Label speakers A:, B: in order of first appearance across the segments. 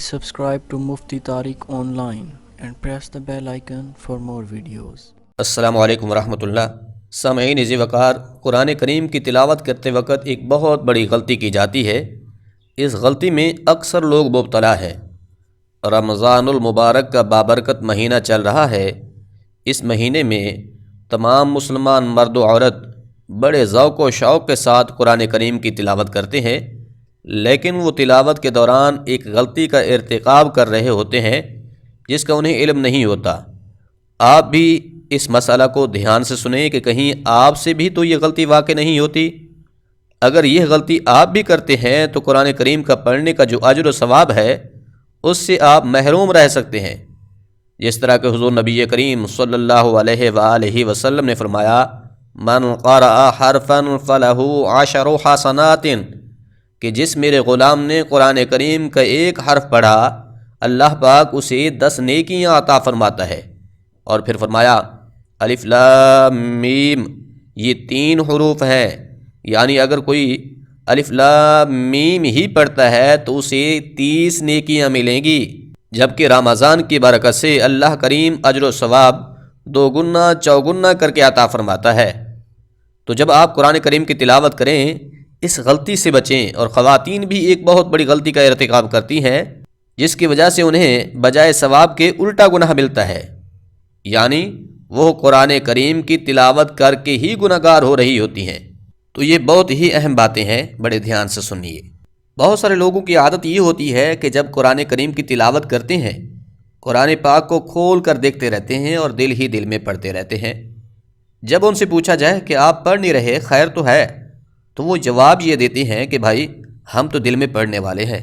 A: Subscribe to Mufti Tariq Online and press the bell icon for more videos.
B: السلام علیکم ورحمۃ اللہ۔ سامعین عزیز وقار، قرآن کریم کی تلاوت کرتے وقت ایک بہت بڑی غلطی کی جاتی ہے۔ اس غلطی میں اکثر لوگ مبتلا ہے۔ رمضان المبارک کا بابرکت مہینہ چل رہا ہے۔ اس مہینے میں تمام مسلمان مرد و عورت بڑے ذوق و شوق کے ساتھ قرآن کریم کی تلاوت کرتے ہیں، لیکن وہ تلاوت کے دوران ایک غلطی کا ارتکاب کر رہے ہوتے ہیں جس کا انہیں علم نہیں ہوتا۔ آپ بھی اس مسئلہ کو دھیان سے سنیں کہ کہیں آپ سے بھی تو یہ غلطی واقع نہیں ہوتی۔ اگر یہ غلطی آپ بھی کرتے ہیں تو قرآن کریم کا پڑھنے کا جو اجر و ثواب ہے اس سے آپ محروم رہ سکتے ہیں۔ جس طرح کہ حضور نبی کریم صلی اللہ علیہ وآلہ وسلم نے فرمایا، من قرأ حرفا فلہ عشر حسنات، کہ جس میرے غلام نے قرآن کریم کا ایک حرف پڑھا اللہ پاک اسے 10 نیکیاں عطا فرماتا ہے۔ اور پھر فرمایا الف لام میم، یہ 3 حروف ہیں، یعنی اگر کوئی الف لام میم ہی پڑھتا ہے تو اسے 30 نیکیاں ملیں گی، جبکہ رمضان کی برکت سے اللہ کریم اجر و ثواب 2 گنا چوگنا کر کے عطا فرماتا ہے۔ تو جب آپ قرآن کریم کی تلاوت کریں اس غلطی سے بچیں۔ اور خواتین بھی ایک بہت بڑی غلطی کا ارتکاب کرتی ہیں جس کی وجہ سے انہیں بجائے ثواب کے الٹا گناہ ملتا ہے، یعنی وہ قرآن کریم کی تلاوت کر کے ہی گناہگار ہو رہی ہوتی ہیں۔ تو یہ بہت ہی اہم باتیں ہیں، بڑے دھیان سے سنیے۔ بہت سارے لوگوں کی عادت یہ ہوتی ہے کہ جب قرآن کریم کی تلاوت کرتے ہیں قرآن پاک کو کھول کر دیکھتے رہتے ہیں اور دل ہی دل میں پڑھتے رہتے ہیں۔ جب ان سے پوچھا جائے کہ آپ پڑھ نہیں رہے، خیر تو ہے، تو وہ جواب یہ دیتے ہیں کہ بھائی ہم تو دل میں پڑھنے والے ہیں۔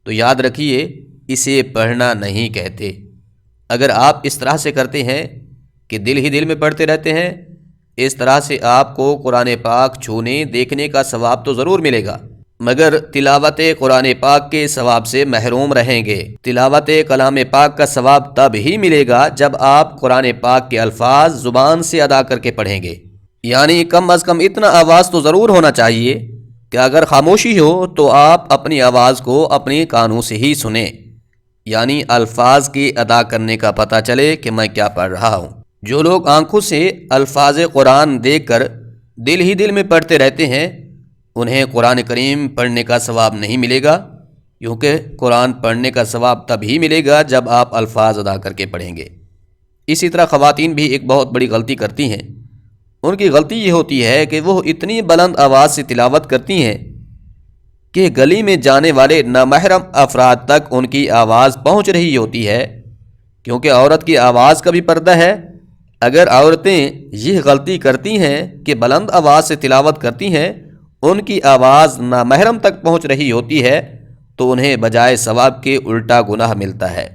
B: تو یاد رکھیے، اسے پڑھنا نہیں کہتے۔ اگر آپ اس طرح سے کرتے ہیں کہ دل ہی دل میں پڑھتے رہتے ہیں، اس طرح سے آپ کو قرآن پاک چھونے دیکھنے کا ثواب تو ضرور ملے گا، مگر تلاوت قرآن پاک کے ثواب سے محروم رہیں گے۔ تلاوت کلام پاک کا ثواب تب ہی ملے گا جب آپ قرآن پاک کے الفاظ زبان سے ادا کر کے پڑھیں گے، یعنی کم از کم اتنا آواز تو ضرور ہونا چاہیے کہ اگر خاموشی ہو تو آپ اپنی آواز کو اپنے کانوں سے ہی سنیں، یعنی الفاظ کی ادا کرنے کا پتہ چلے کہ میں کیا پڑھ رہا ہوں۔ جو لوگ آنکھوں سے الفاظ قرآن دیکھ کر دل ہی دل میں پڑھتے رہتے ہیں انہیں قرآن کریم پڑھنے کا ثواب نہیں ملے گا، کیونکہ قرآن پڑھنے کا ثواب تب ہی ملے گا جب آپ الفاظ ادا کر کے پڑھیں گے۔ اسی طرح خواتین بھی ایک بہت بڑی غلطی کرتی ہیں۔ ان کی غلطی یہ ہوتی ہے کہ وہ اتنی بلند آواز سے تلاوت کرتی ہیں کہ گلی میں جانے والے نامحرم افراد تک ان کی آواز پہنچ رہی ہوتی ہے، کیونکہ عورت کی آواز کا بھی پردہ ہے۔ اگر عورتیں یہ غلطی کرتی ہیں کہ بلند آواز سے تلاوت کرتی ہیں، ان کی آواز نامحرم تک پہنچ رہی ہوتی ہے، تو انہیں بجائے ثواب کے الٹا گناہ ملتا ہے۔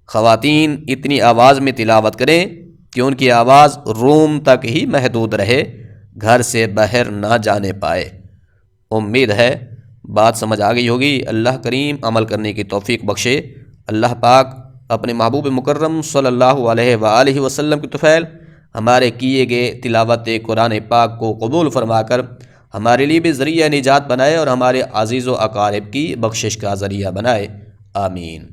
B: خواتین اتنی آواز میں تلاوت کریں کہ ان کی آواز روم تک ہی محدود رہے، گھر سے باہر نہ جانے پائے۔ امید ہے بات سمجھ آ گئی ہوگی۔ اللہ کریم عمل کرنے کی توفیق بخشے۔ اللہ پاک اپنے محبوب مکرم صلی اللہ علیہ وآلہ وسلم کی طفیل ہمارے کیے گئے تلاوت قرآن پاک کو قبول فرما کر ہمارے لیے بھی ذریعہ نجات بنائے اور ہمارے عزیز و اقارب کی بخشش کا ذریعہ بنائے۔ آمین۔